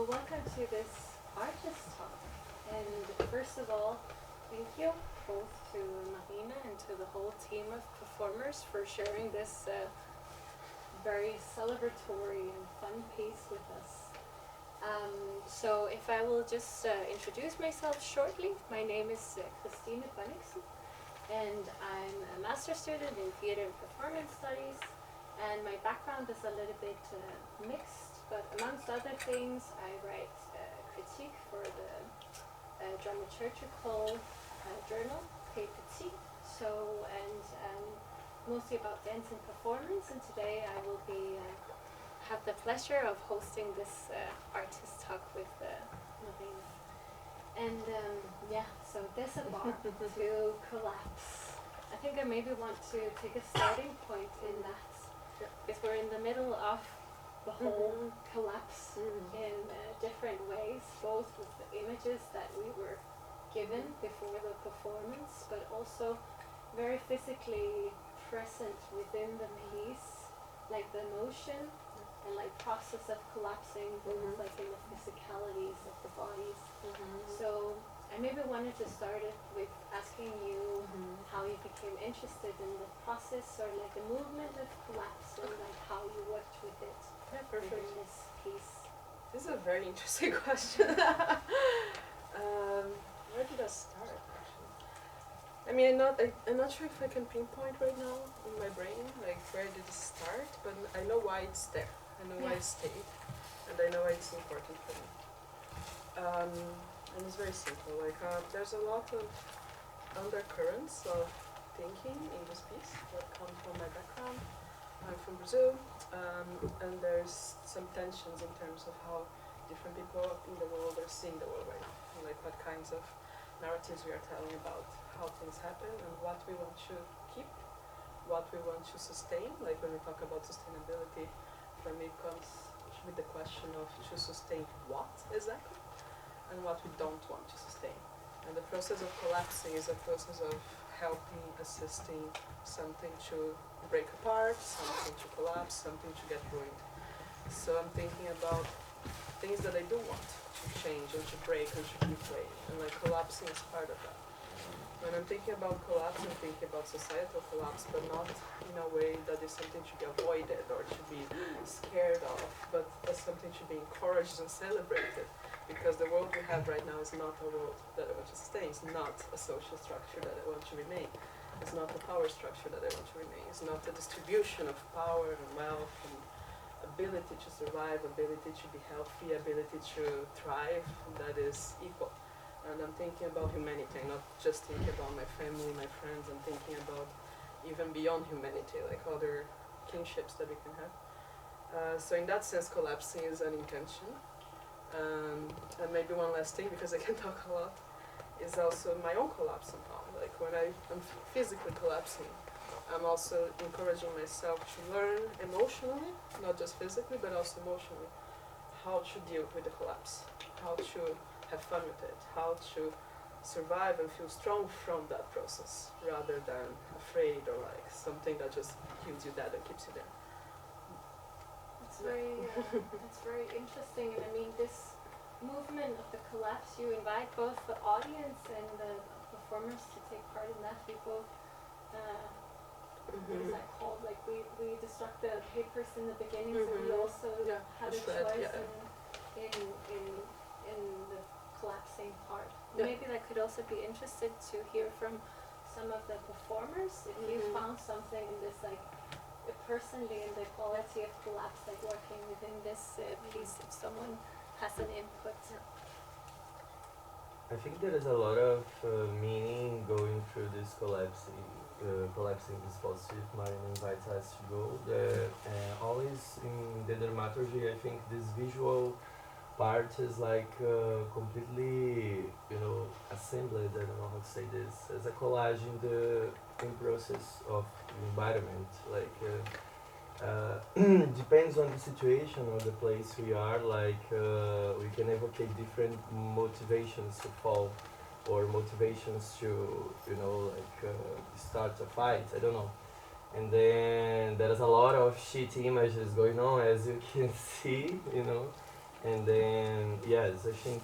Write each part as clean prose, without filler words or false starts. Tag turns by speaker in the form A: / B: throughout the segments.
A: welcome to this artist talk. And first of all, thank you both to Marina and to the whole team of performers for sharing this very celebratory and fun piece with us. So if I will just introduce myself shortly, my name is Christine Bonnichsen, and I'm a master's student in theater and performance studies, and my background is a little bit mixed, but amongst other things, I write critique for the dramaturgical journal, Petit. So, and mostly about dance and performance, and today I will be have the pleasure of hosting this artist talk with Marina. And yeah, so Desabar to collapse. I think I maybe want to take a starting point in that, because we're in the middle of the whole collapse in different ways, both with the images that we were given before the performance, but also very physically present within the piece, like the emotion and like process of collapsing, both like in the physicalities of the bodies. So I maybe wanted to start it with asking you how you became interested in the process, or like the movement of collapse, and like how you worked with it in this piece.
B: This is a very interesting question. Where did I start, actually? I mean, I'm not sure if I can pinpoint right now in my brain, like where did it start, but I know why it's there. I know why it stayed, and I know why it's important for me. And it's very simple. Like there's a lot of undercurrents of thinking in this piece that come from my background. I'm from Brazil, and there's some tensions in terms of how different people in the world are seeing the world right now, and like what kinds of narratives we are telling about how things happen and what we want to keep, what we want to sustain. Like when we talk about sustainability, for me comes with the question of to sustain what exactly, and what we don't want to sustain. And the process of collapsing is a process of helping, assisting something to break apart, something to collapse, something to get ruined. So I'm thinking about things that I do want to change and to break and to keep way, and like collapsing is part of that. When I'm thinking about collapse, I'm thinking about societal collapse, but not in a way that is something to be avoided or to be scared of, but as something to be encouraged and celebrated. Because the world we have right now is not a world that I want to sustain. It's not a social structure that I want to remain. It's not a power structure that I want to remain. It's not a distribution of power and wealth and ability to survive, ability to be healthy, ability to thrive that is equal. And I'm thinking about humanity, not just thinking about my family, my friends. I'm thinking about even beyond humanity, like other kinships that we can have. So in that sense, collapsing is an intention. And maybe one last thing, because I can talk a lot, is also my own collapse somehow. Like when I'm physically collapsing, I'm also encouraging myself to learn emotionally, not just physically, but also emotionally, how to deal with the collapse, how to have fun with it, how to survive and feel strong from that process, rather than afraid or like something that just kills you dead and keeps you there.
A: That's very interesting. And I mean, this movement of the collapse, you invite both the audience and the performers to take part in that. We both, what is that called? Like we destruct the papers in the beginning, so we also had a choice in the collapsing part. Maybe I could also be interested to hear from some of the performers if you found something in this, like personally, in the quality of collapse, like working within this piece, if someone has an input.
C: I think there is a lot of meaning going through this collapsing this positive Marina invites us to go. Always in the dramaturgy, I think this visual part is like completely, assembled, I don't know how to say this, as a collage in the process of environment. Like depends on the situation or the place we are, like we can evocate different motivations to fall, or motivations to, start a fight, I don't know. And then there's a lot of shit images going on, as you can see, And then, yes, I think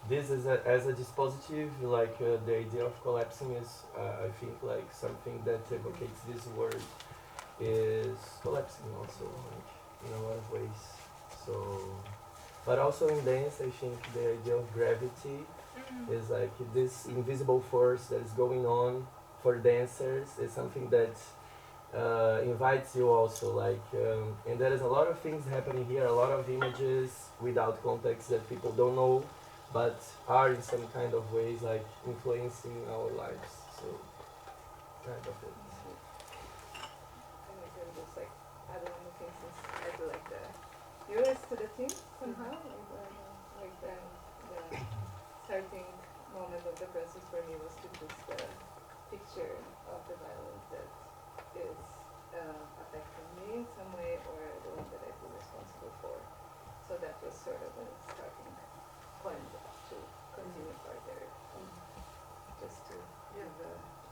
C: this is as a dispositive, like the idea of collapsing is, I think, like something that evocates this word is collapsing also, like in a lot of ways. So, but also in dance, I think the idea of gravity is like this invisible force that is going on for dancers is something that invites you also, like, and there is a lot of things happening here, a lot of images without context that people don't know, but are in some kind of ways like influencing our lives. So, kind of it.
D: And I can just like add one more thing since I do like the US to the team somehow, like the starting moment of the process for me was to just picture of the violence that is affecting me in some way or the one that I feel responsible for. So that was sort of a starting point to continue further. Just to give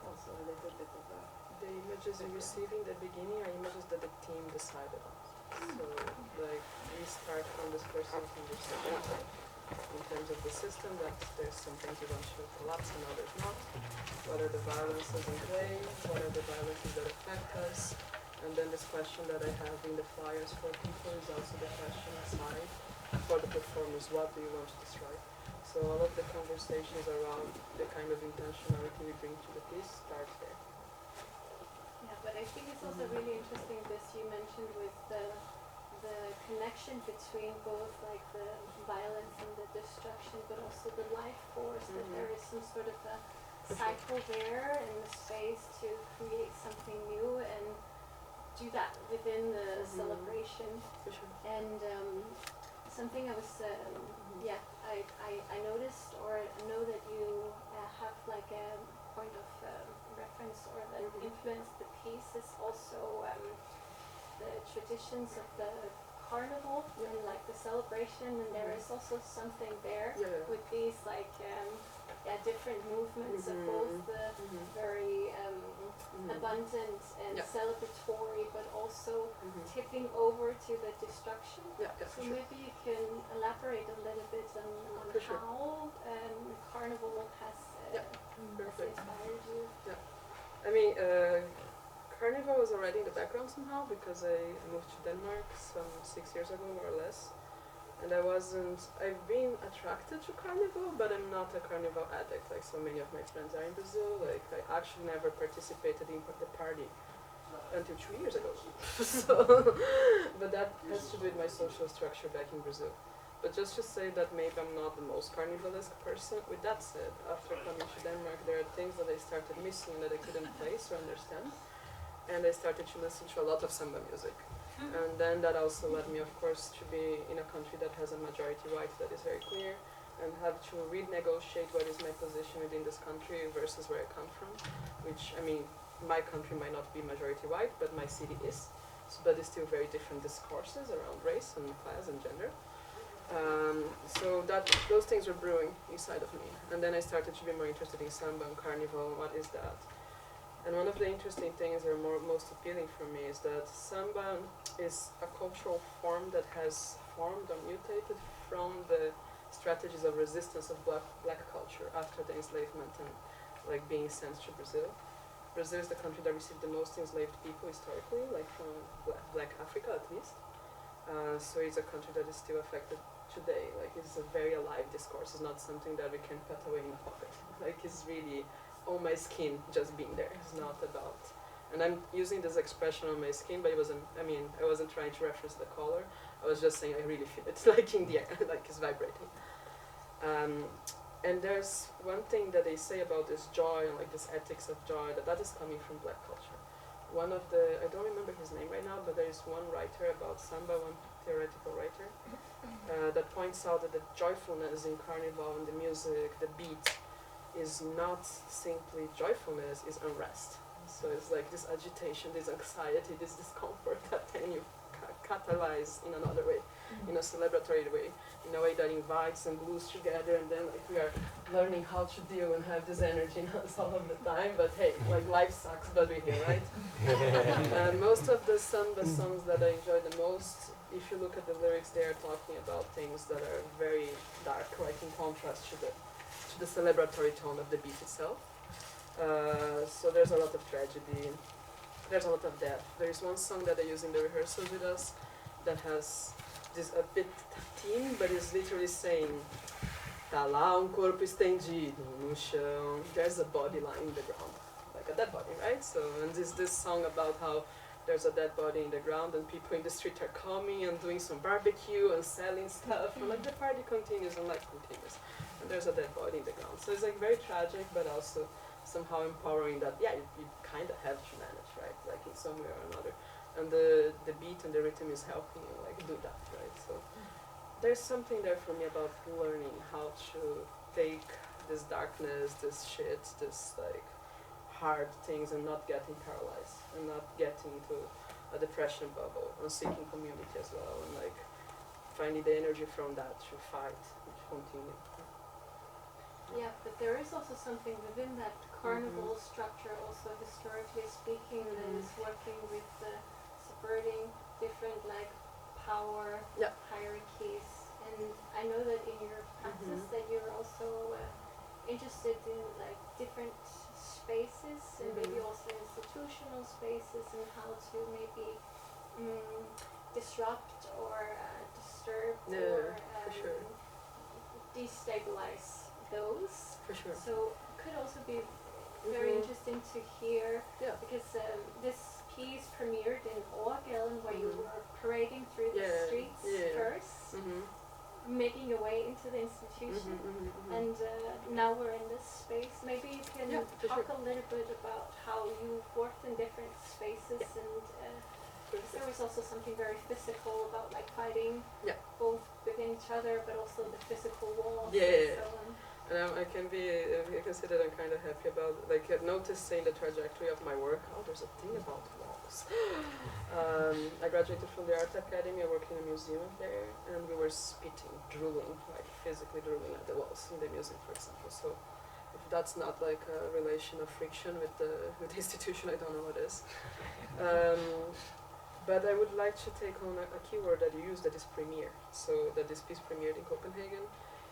D: also a little bit of a...
B: The images you receive in the beginning are images that the team decided on. So, like, we start from this person's understanding in terms of the system, that there's some things you want to collapse and others not. What are the violences in play? What are the violences that affect us? And then this question that I have in the flyers for people is also the question aside for the performers, what do you want to describe? So all of the conversations around the kind of intentionality we bring to the piece start there.
A: Yeah, but I think it's also really interesting this you mentioned with the connection between both like the violence and the destruction, but also the life force, that there is some sort of a cycle there in the space to create something new and do that within the celebration.
B: For sure.
A: And something I was, I noticed or know that you have like a point of reference or that influenced the piece is also the traditions of the carnival and like the celebration, and there is also something there with these like different movements of both the very abundant and celebratory, but also tipping over to the destruction. So maybe you can elaborate a little bit on how carnival has inspired you.
B: I mean, Carnival was already in the background somehow because I moved to Denmark some 6 years ago, more or less. And I've been attracted to Carnival, but I'm not a Carnival addict like so many of my friends are in Brazil. Like, I actually never participated in the party until 2 years ago. But that has to do with my social structure back in Brazil. But just to say that maybe I'm not the most carnivalesque person. With that said, after coming to Denmark, there are things that I started missing that I couldn't place or understand. And I started to listen to a lot of samba music. And then that also led me, of course, to be in a country that has a majority right that is very clear, and have to renegotiate what is my position within this country versus where I come from. Which, I mean, my country might not be majority white, but my city is. So, but it's still very different discourses around race and class and gender. So those things were brewing inside of me. And then I started to be more interested in samba and carnival. What is that? And one of the interesting things that are most appealing for me is that samba is a cultural form that has formed or mutated from the strategies of resistance of black culture after the enslavement and like being sent to Brazil. Brazil is the country that received the most enslaved people historically, like from black Africa at least. So it's a country that is still affected today. Like, it's a very alive discourse. It's not something that we can put away in a pocket. Like, it's really on my skin just being there. It's not about, and I'm using this expression on my skin, but I wasn't trying to reference the color. I was just saying I really feel it, like in the air, like it's vibrating. And there's one thing that they say about this joy and like this ethics of joy, that is coming from black culture. One of the, I don't remember his name right now, but there is one writer about samba, one theoretical writer, that points out that the joyfulness in carnival and the music, the beat, is not simply joyfulness, is unrest. So it's like this agitation, this anxiety, this discomfort that then you catalyze in another way, in a celebratory way, in a way that invites and glues together, and then like we are learning how to deal and have this energy not all of the time, but hey, like life sucks, but we're here, right? And most of the samba songs that I enjoy the most, if you look at the lyrics, they are talking about things that are very dark, like in contrast to the celebratory tone of the beat itself. So there's a lot of tragedy, there's a lot of death. There's one song that I use in the rehearsals with us that has this a bit theme, but it's literally saying tá lá corpo estendido no chão. There's a body lying in the ground, like a dead body, right? So, and this song about how there's a dead body in the ground and people in the street are coming and doing some barbecue and selling stuff, and like the party continues and life continues. And there's a dead body in the ground. So it's like very tragic, but also somehow empowering that, yeah, you kind of have to manage, right? Like in some way or another. And the beat and the rhythm is helping you like do that, right? So there's something there for me about learning how to take this darkness, this shit, this like hard things and not getting paralyzed and not getting into a depression bubble and seeking community as well and like finding the energy from that to fight and to continue.
A: Yeah, but there is also something within that carnival structure, also historically speaking, that is working with subverting different like power hierarchies. And I know that in your practice that you're also interested in like different spaces and maybe also institutional spaces and how to maybe disrupt or disturb or destabilize those.
B: For sure.
A: So it could also be very interesting to hear because this piece premiered in Aarhus where you were parading through the streets first, making your way into the institution, and now we're in this space. Maybe you can talk a little bit about how you've worked in different spaces and because there was also something very physical about like fighting both within each other but also the physical walls and so on.
B: And I can say that I'm kind of happy about, like, noticing the trajectory of my work. Oh, there's a thing about walls. I graduated from the Art Academy. I work in a museum there, and we were spitting, drooling, like physically drooling at the walls in the museum, for example. So, if that's not like a relation of friction with the institution, I don't know what is. But I would like to take on a keyword that you use, that is premiere. So that this piece premiered in Copenhagen.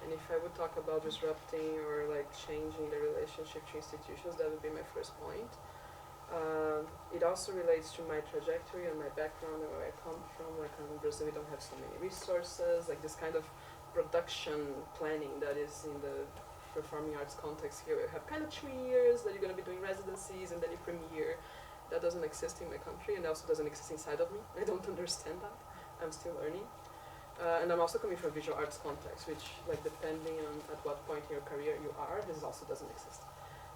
B: And if I would talk about disrupting or like changing the relationship to institutions, that would be my first point. It also relates to my trajectory and my background and where I come from. Like in Brazil, we don't have so many resources. Like this kind of production planning that is in the performing arts context here. We have kind of 3 years that you're going to be doing residencies and then you premiere. That doesn't exist in my country and also doesn't exist inside of me. I don't understand that. I'm still learning. And I'm also coming from visual arts context, which, like, depending on at what point in your career you are, this also doesn't exist.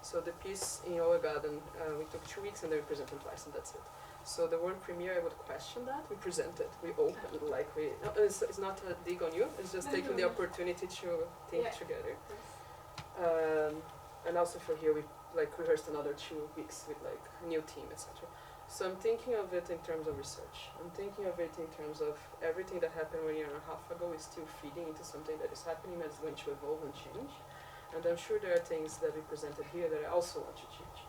B: So the piece in Oa Garden, we took 2 weeks and then we presented twice, and that's it. So the word premiere, I would question that. We presented, we opened, like it's not a dig on you. It's just taking the opportunity to think together. And also for here, we like rehearsed another 2 weeks with like a new team, etc. So I'm thinking of it in terms of research. I'm thinking of it in terms of everything that happened 1.5 years ago is still feeding into something that is happening that is going to evolve and change. And I'm sure there are things that we presented here that I also want to change.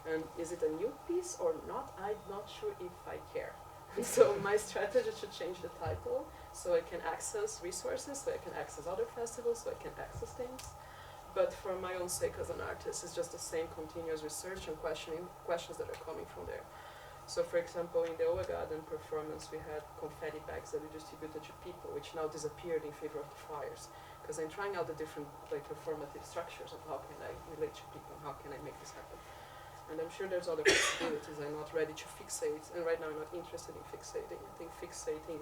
B: And is it a new piece or not? I'm not sure if I care. So my strategy to change the title so I can access resources, so I can access other festivals, so I can access things. But for my own sake as an artist, it's just the same continuous research and questions that are coming from there. So for example, in the Oa Garden performance, we had confetti bags that we distributed to people, which now disappeared in favor of the flyers. Because I'm trying out the different like performative structures of how can I relate to people, how can I make this happen. And I'm sure there's other possibilities. I'm not ready to fixate, and right now I'm not interested in fixating. I think fixating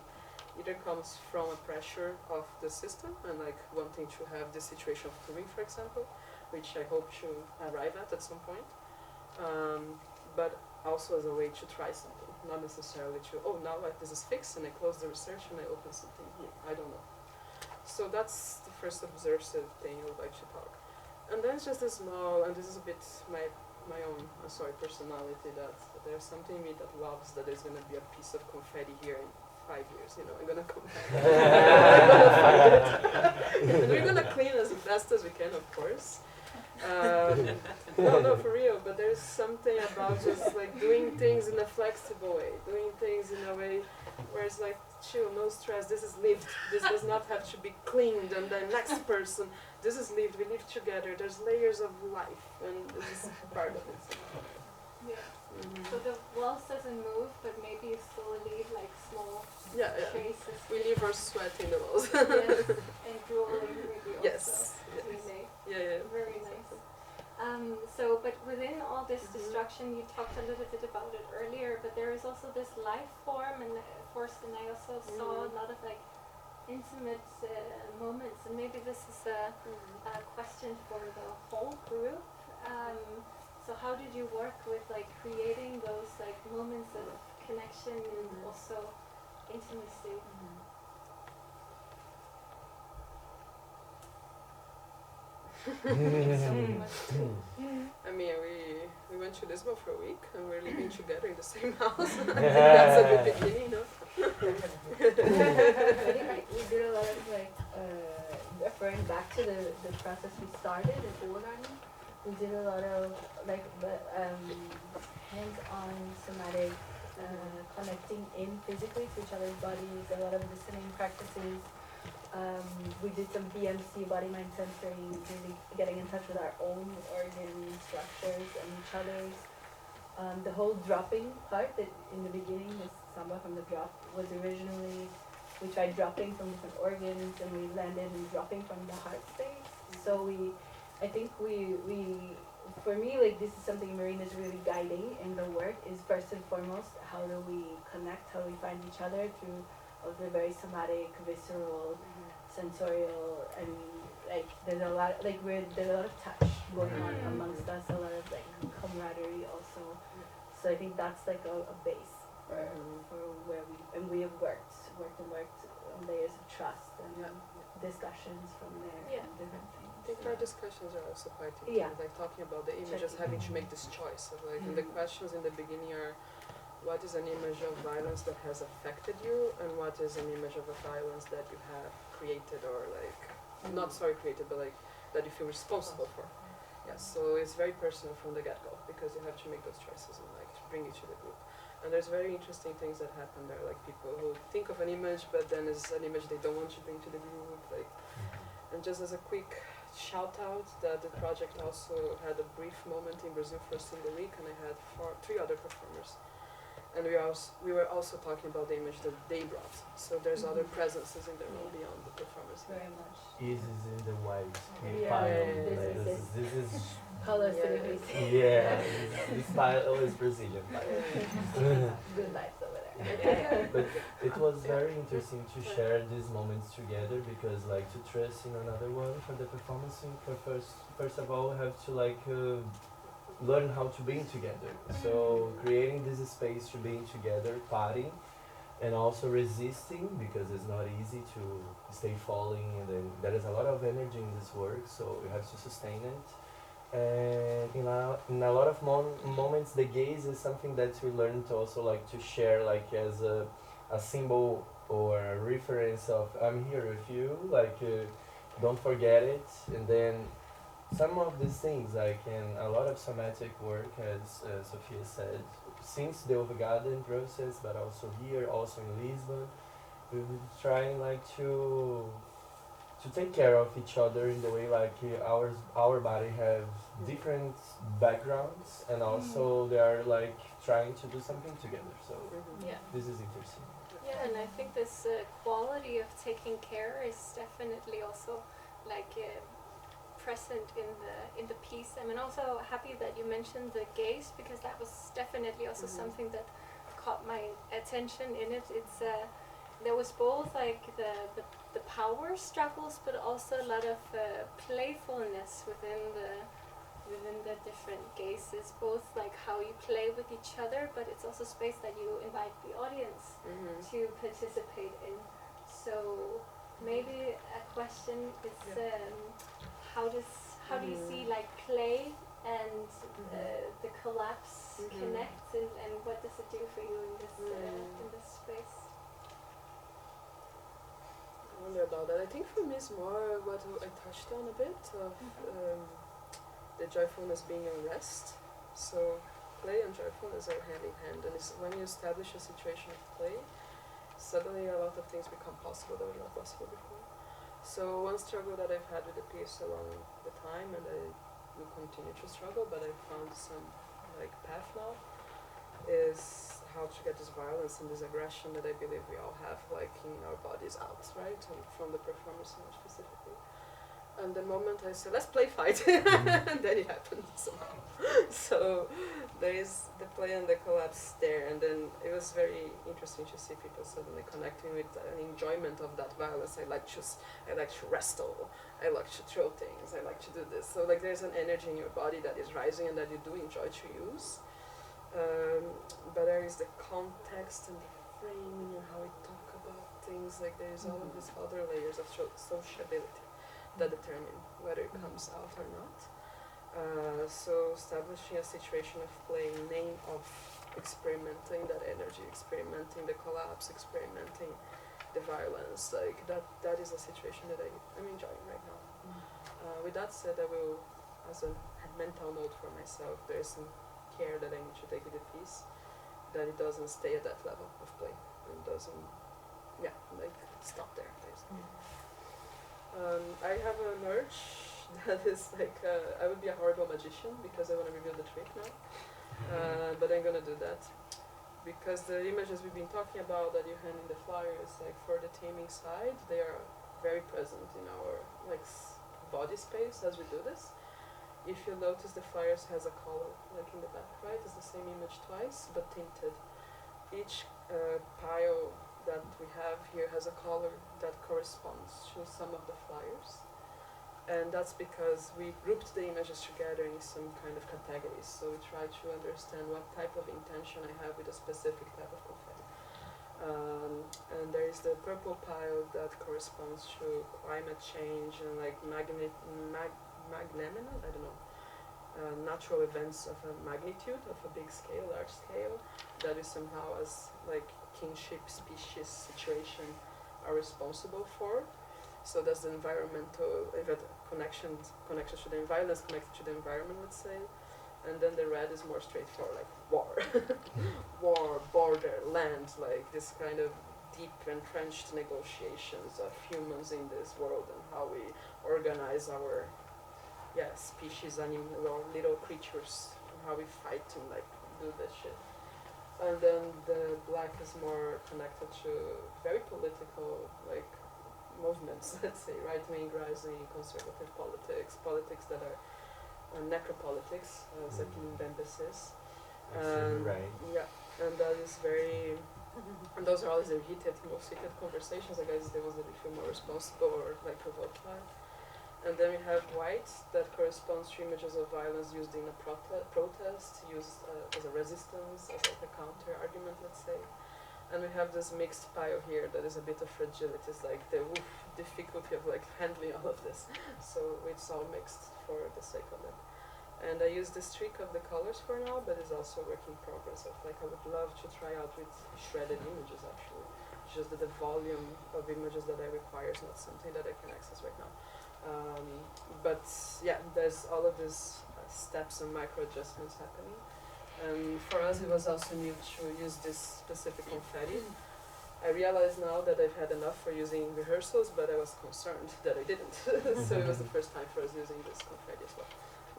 B: either comes from a pressure of the system and like wanting to have the situation of touring, for example, which I hope to arrive at some point. But also as a way to try something, not necessarily to, oh, now like this is fixed and I close the research and I open something new. I don't know. So that's the first observative thing I would like to talk. And then it's just a small, and this is a bit my own, personality, that there's something in me that loves that there's going to be a piece of confetti here in 5 years, you know, I'm going to come back. I'm going to find it. And we're going to clean as fast as we can, of course. No, for real, but there's something about just like doing things in a flexible way, doing things in a way where it's like chill, no stress, this is lived, this does not have to be cleaned and the next person, this is lived, we live together, there's layers of life and this is part of it.
A: Yeah. So the walls doesn't move, but maybe you still leave like small
B: Yeah.
A: traces.
B: We leave our sweat in the walls.
A: Yes, and drawing maybe also.
B: Yes.
A: We make.
B: Yeah.
A: Very nice. But within all this destruction, you talked a little bit about it earlier, but there is also this life form, and and I also saw a lot of like intimate moments, and maybe this is a question for the whole group. So how did you work with like creating those like moments of connection and also intimacy?
B: I mean, we went to Lisbon for a week and we're living together in the same house. I think that's a good beginning, no?
E: I think like we did a lot of like referring back to the process we started at Oriane. We did a lot of like hands-on somatic connecting in physically to each other's bodies, a lot of listening practices. We did some BMC, body, mind, sensory, really getting in touch with our own organ structures and each other's. The whole dropping part that in the beginning, this samba from the drop, was originally, we tried dropping from different organs and we landed in dropping from the heart space. So I think for me, like this is something Marina is really guiding in the work, is first and foremost, how do we connect, how do we find each other through of the very somatic, visceral, sensorial, and like there's a lot of touch going on amongst us, a lot of like camaraderie also. So I think that's like a base for where we have worked on layers of trust and discussions from there and different things.
B: I think our discussions are also quite important, like talking about the images, having to make this choice of like, and the questions in the beginning are, what is an image of violence that has affected you, and what is an image of a violence that you have created or like, not sorry created, but like, that you feel responsible for. Yes, so it's very personal from the get-go, because you have to make those choices and like bring it to the group. And there's very interesting things that happen there, like people who think of an image, but then it's an image they don't want to bring to the group, like. And just as a quick shout out, that the project also had a brief moment in Brazil for a single week, and I had 3 other performers. And we were also talking about the image that they brought. So there's other presences in the room beyond the performance.
E: Very much.
C: Is in the white
E: Yeah,
C: this is
E: colors
C: this style is Brazilian.
E: Good lights over there.
C: But it was very interesting to share these moments together, because like to trust in another one for the performance, first of all have to like learn how to be together. So creating this space to be together, partying, and also resisting, because it's not easy to stay falling, and then there is a lot of energy in this work, so you have to sustain it. And in a lot of moments, the gaze is something that we learn to also like to share, like as a symbol or a reference of I'm here with you, like don't forget it. And then some of these things, like in a lot of somatic work, as Sophia said, since the Garden process, but also here, also in Lisbon, we've been trying like to take care of each other in the way like our body have different backgrounds, and also they are like trying to do something together. So this is interesting.
A: Yeah, and I think this quality of taking care is definitely also like present in the piece. I'm also happy that you mentioned the gaze, because that was definitely also something that caught my attention in it. It's there was both like the power struggles, but also a lot of playfulness within the different gazes, both like how you play with each other, but it's also space that you invite the audience to participate in. So maybe a question is how do you see like play and the collapse connect, and what does it do for you in this space?
B: I wonder enjoy about that? I think for me it's more what I touched on a bit of the joyfulness being in rest. So play and joyfulness are hand in hand, and it's when you establish a situation of play, suddenly a lot of things become possible that were not possible before. So one struggle that I've had with the piece along the time, and I will continue to struggle, but I found some like path now, is how to get this violence and this aggression that I believe we all have like in our bodies out, right? And from the performance more specifically. And the moment I said, let's play fight, and then it happened somehow. So there is the play and the collapse there, and then it was very interesting to see people suddenly connecting with an enjoyment of that violence. I like to wrestle, I like to throw things, I like to do this. So like there's an energy in your body that is rising and that you do enjoy to use. But there is the context and the framing and how we talk about things, like there's all of these other layers of sociability that determine whether it comes out or not. So establishing a situation of play, name of experimenting that energy, experimenting the collapse, experimenting the violence, like that is a situation that I'm enjoying right now. With that said, I will, as a mental note for myself, there's some care that I need to take with the piece, that it doesn't stay at that level of play, and doesn't, stop there, basically. I have an urge that is like, I would be a horrible magician because I want to reveal the trick now, but I'm gonna do that. Because the images we've been talking about that you hand in the flyers, like for the taming side, they are very present in our body space as we do this. If you notice, the flyers has a color, like in the back, right? It's the same image twice, but tinted. Each pile that we have here has a color that corresponds to some of the flyers. And that's because we grouped the images together in some kind of categories. So we try to understand what type of intention I have with a specific type of confetti. And there is the purple pile that corresponds to climate change and like natural events of a magnitude, of a big scale, large scale, that we somehow as like kinship species situation are responsible for. So that's the environmental connections to the violence connected to the environment, let's say. And then the red is more straightforward, like war. War, border, land, like this kind of deep entrenched negotiations of humans in this world and how we organize our species, or little creatures, and how we fight and like do this shit. And then the black is more connected to very political like movements, let's say, right-wing rising, conservative politics that are necropolitics, as Bembe says.
C: Right.
B: Yeah, and that is very, and those are always the most heated conversations, I guess, the ones that we feel more responsible or like provoked by. And then we have white, that corresponds to images of violence used in a protest, used as a resistance, as like a counter argument, let's say. And we have this mixed pile here that is a bit of fragility, it's like the difficulty of like handling all of this. So it's all mixed for the sake of it. And I use this trick of the colors for now, but it's also a work in progress of like I would love to try out with shredded images actually. It's just that the volume of images that I require is not something that I can access right now. But yeah, there's all of these steps and micro adjustments happening. For us, it was also new to use this specific confetti. I realize now that I've had enough for using rehearsals, but I was concerned that I didn't. So it was the first time for us using this confetti as well.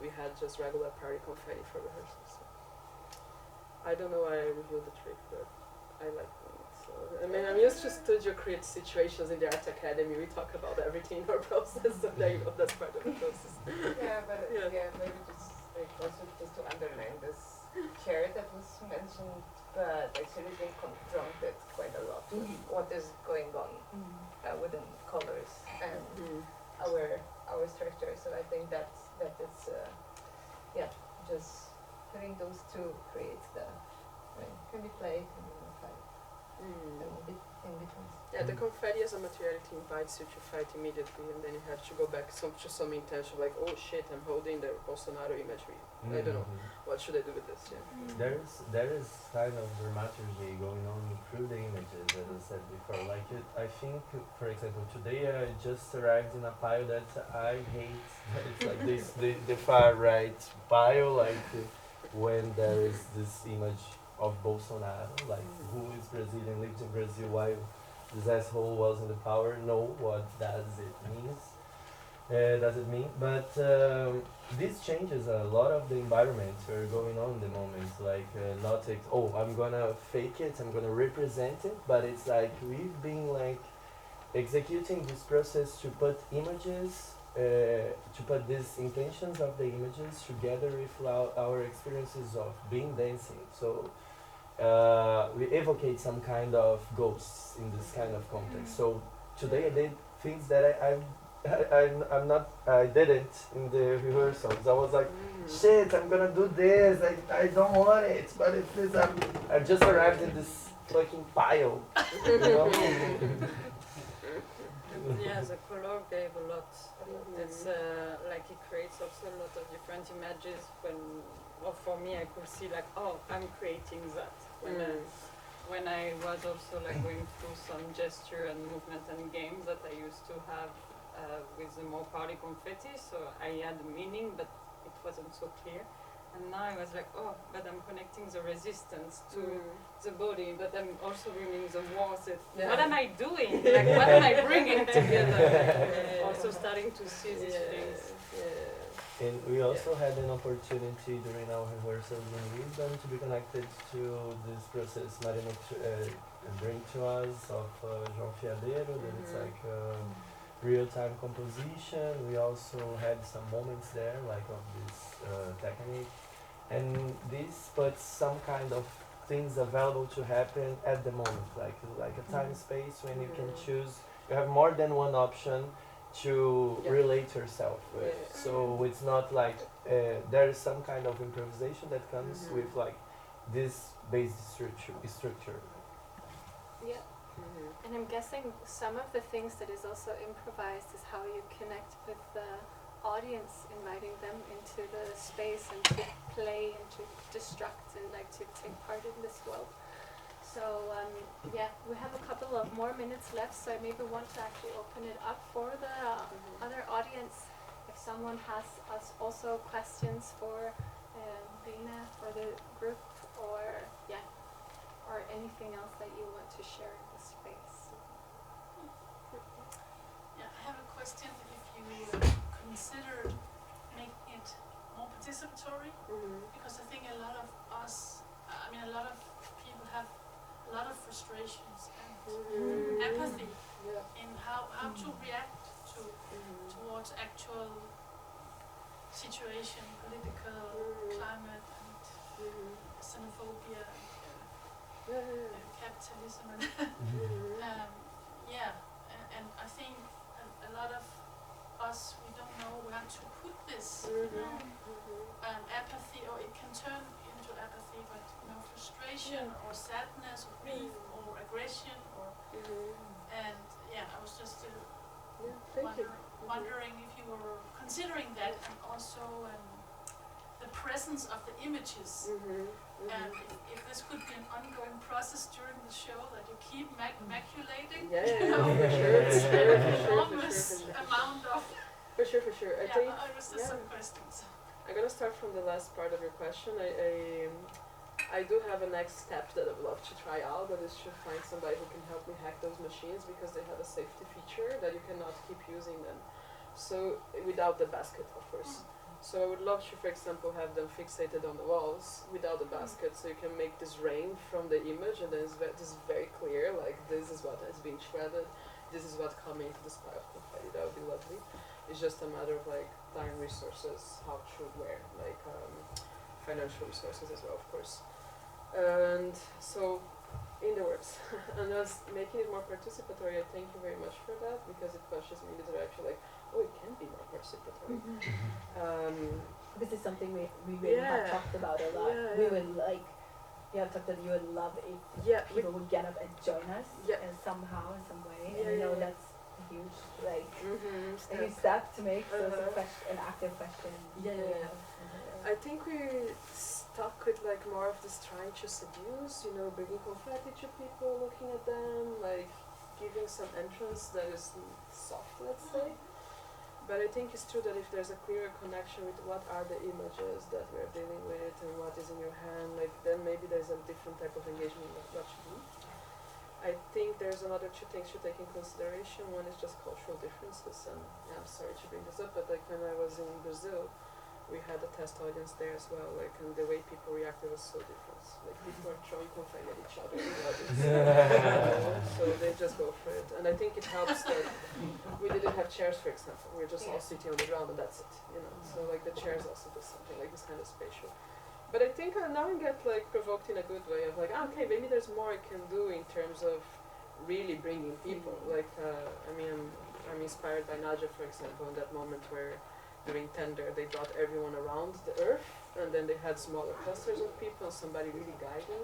B: We had just regular party confetti for rehearsals. So I don't know why I revealed the trick, but I like doing it. So I mean, I'm used to studio create situations in the art academy. We talk about everything in our process, so there you go, that's part of the process.
D: Maybe just like also just to underline this chair that was mentioned, but actually been confronted quite a lot with what is going on within colors and our structure. So I think that is just putting those two creates the can be play, can be fight, and
E: in between.
B: Yeah, the confetti as a materiality invites you to fight immediately, and then you have to go back to some intention, like, oh shit, I'm holding the Bolsonaro imagery. I don't know, what should I do with this? Yeah.
C: There is kind of dramaturgy going on through the images, as I said before. Like I think, for example, today I just arrived in a pile that I hate. It's like this, the far right pile, like when there is this image of Bolsonaro, like who is Brazilian, lived in Brazil, why this asshole was in the power, know what does it mean, but this changes a lot of the environment are going on in the moment, like I'm gonna fake it, I'm gonna represent it, but it's like we've been like executing this process to put images, to put these intentions of the images together with our experiences of being dancing, so we evocate some kind of ghosts in this kind of context. So today I did things that I didn't in the rehearsals. I was like, shit, I'm gonna do this. I don't want it, but it's this. I just arrived in this fucking pile. You know?
F: Yeah, the color gave a lot. It's like it creates also a lot of different images. For me, I could see like, oh, I'm creating that. When I was also like going through some gesture and movement and games that I used to have with the more party confetti, so I had a meaning, but it wasn't so clear. And now I was like, oh, but I'm connecting the resistance to the body, but I'm also bringing the warmth. What am I doing? Like, what am I bringing together? Also starting to see these things.
C: And we also had an opportunity during our rehearsals in Lisbon to be connected to this process Marina bring to us of João Fiadeiro, that it's like real-time composition. We also had some moments there, like of this technique. And this puts some kind of things available to happen at the moment, like a time space when you can choose. You have more than one option to relate yourself with. So it's not like there is some kind of improvisation that comes with like this base structure.
A: Yeah. And I'm guessing some of the things that is also improvised is how you connect with the audience, inviting them into the space and to play and to destruct and like to take part in this world. So yeah, we have a couple of more minutes left, so I maybe want to actually open it up for the other audience. If someone has also questions for Marina, for the group, or anything else that you want to share in the space.
G: Yeah, I have a question. If you consider making it more participatory, because I think a lot of people have a lot of frustrations and empathy in how to react towards actual situation, political climate and xenophobia and capitalism and and I think a lot of us, we don't know where to put this apathy, or it can turn into apathy, but frustration or sadness or grief or aggression or and I was just wondering if you were considering that, and also the presence of the images, and if this could be an ongoing process during the show, that you keep maculating, enormous amount of.
B: For sure. I think.
G: It was just some questions.
B: I'm gonna start from the last part of your question. I do have a next step that I would love to try out, that is to find somebody who can help me hack those machines, because they have a safety feature that you cannot keep using them. So without the basket, of course. So I would love to, for example, have them fixated on the walls without the basket, so you can make this rain from the image, and then this is very clear, like this is what is being shredded, this is what's coming into this pile of confetti. That would be lovely. It's just a matter of like time, resources, how to where, like financial resources as well, of course. And so, in the works, and as making it more participatory, I thank you very much for that, because it pushes me in the direction like, oh, it can be more participatory.
E: This is something we really have talked about a lot. We would like yeah, talked that you would love if
B: Yeah,
E: people would get up and join us
B: Yeah.
E: somehow in some way.
B: Yeah,
E: And I know
B: yeah, yeah.
E: that's a huge, like,
B: Mm-hmm.
E: a huge step to make. So it's
B: Uh-huh.
E: an active question.
B: Yeah, yeah, yeah. I think we stuck with like more of this trying to seduce, you know, bringing confetti to people, looking at them, like giving some entrance that is soft, let's say. But I think it's true that if there's a clearer connection with what are the images that we're dealing with and what is in your hand, like then maybe there's a different type of engagement with what you do. I think there's another two things to take in consideration. One is just cultural differences, and yeah, I'm sorry to bring this up, but like when I was in Brazil, we had a test audience there as well, like, and the way people reacted was so different. Like people were throwing confetti at each other in the audience. So they just go for it. And I think it helps that we didn't have chairs, for example. We were just all sitting on the ground and that's it, you know. So like the chairs also do something like this kind of spatial. But I think now I get like provoked in a good way of like, okay, maybe there's more I can do in terms of really bringing people. Like, I mean, I'm inspired by Nadia, for example, in that moment where during tender they brought everyone around the earth and then they had smaller clusters of people and somebody really guiding.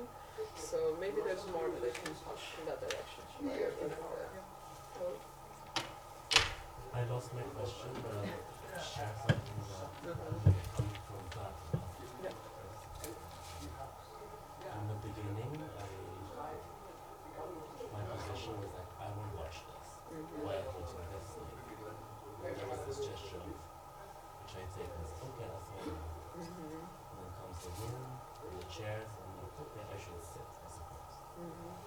B: So maybe there's more that I can push in that direction.
H: I lost my question, but I'll share something coming from that.
B: Yeah.
H: In the beginning, my position was like, I won't watch this. Why I'm watching this? Like, there was this gesture which I take as, okay, that's all. And then comes the room, the chairs, and I'm like, okay, I should sit, I suppose.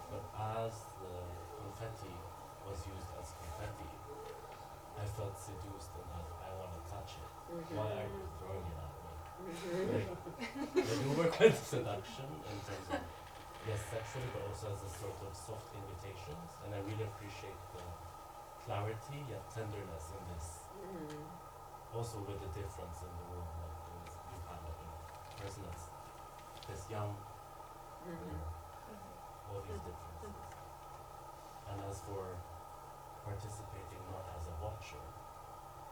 H: But as the confetti was used as confetti, I felt seduced and I want to touch it. Why are you throwing it at me? They do work with seduction in terms of, yes, sexually, but also as a sort of soft invitations. And I really appreciate the clarity yet tenderness in this. Also with the difference in the room, like you have like a person that's this young, all these differences. And as for participating not as a watcher,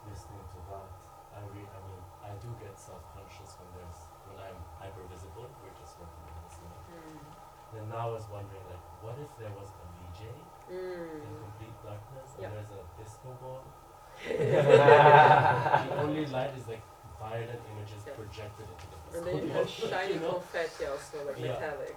H: listening to that, I mean, I do get self-conscious when I'm hyper-visible, we're just working with listening. Then now I was wondering, like, what if there was a VJ in complete darkness and there's a disco ball? The only light is like violet images projected into the disco
B: and then you
H: ball.
B: have shiny confetti also, like metallic.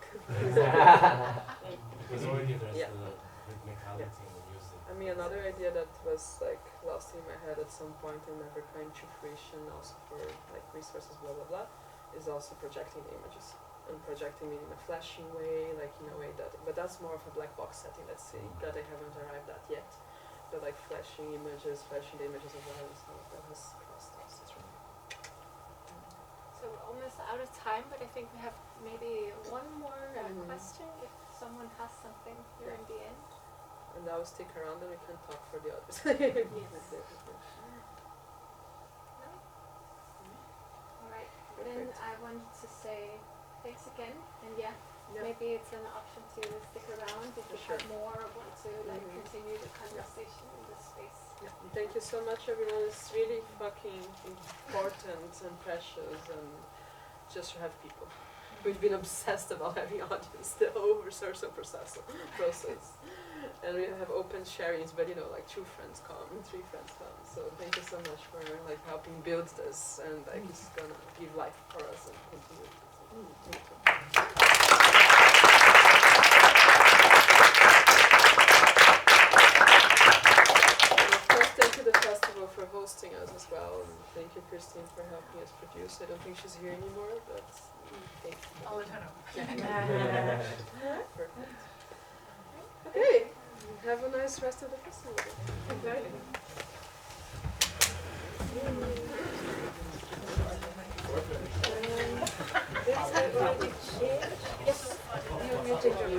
H: Because already there's the rhythmicality in the music.
B: I mean, another idea that was like lost in my head at some point and never came to fruition, also for like resources, blah blah blah, is also projecting the images and projecting it in a flashing way, like in a way that, but that's more of a black box setting, let's say, that I haven't arrived at yet. But like flashing images, flashing the images of violence, all of that has crossed us. It's really
A: So we're almost out of time, but I think we have maybe one more question if someone has something here in the end.
B: and I will stick around and we can talk for the others.
A: Alright, then I wanted to say thanks again, and maybe it's an option to stick around if you have more or want to like continue the conversation in this space.
B: Thank you so much, everyone. It's really fucking important and precious, and just to have people. We've been obsessed about having audience the whole research process. And we have open sharings, but you know, like 2 friends come, 3 friends come. So thank you so much for like helping build this, and like it's gonna give life for us and continue. Thank you. And of course, thank you the festival for hosting us as well, and thank you Christine for helping us produce. I don't think she's here anymore, but thank you.
G: I'll let her know.
B: Perfect. Okay, have a nice rest of the festival. Okay.
E: Yes. You take your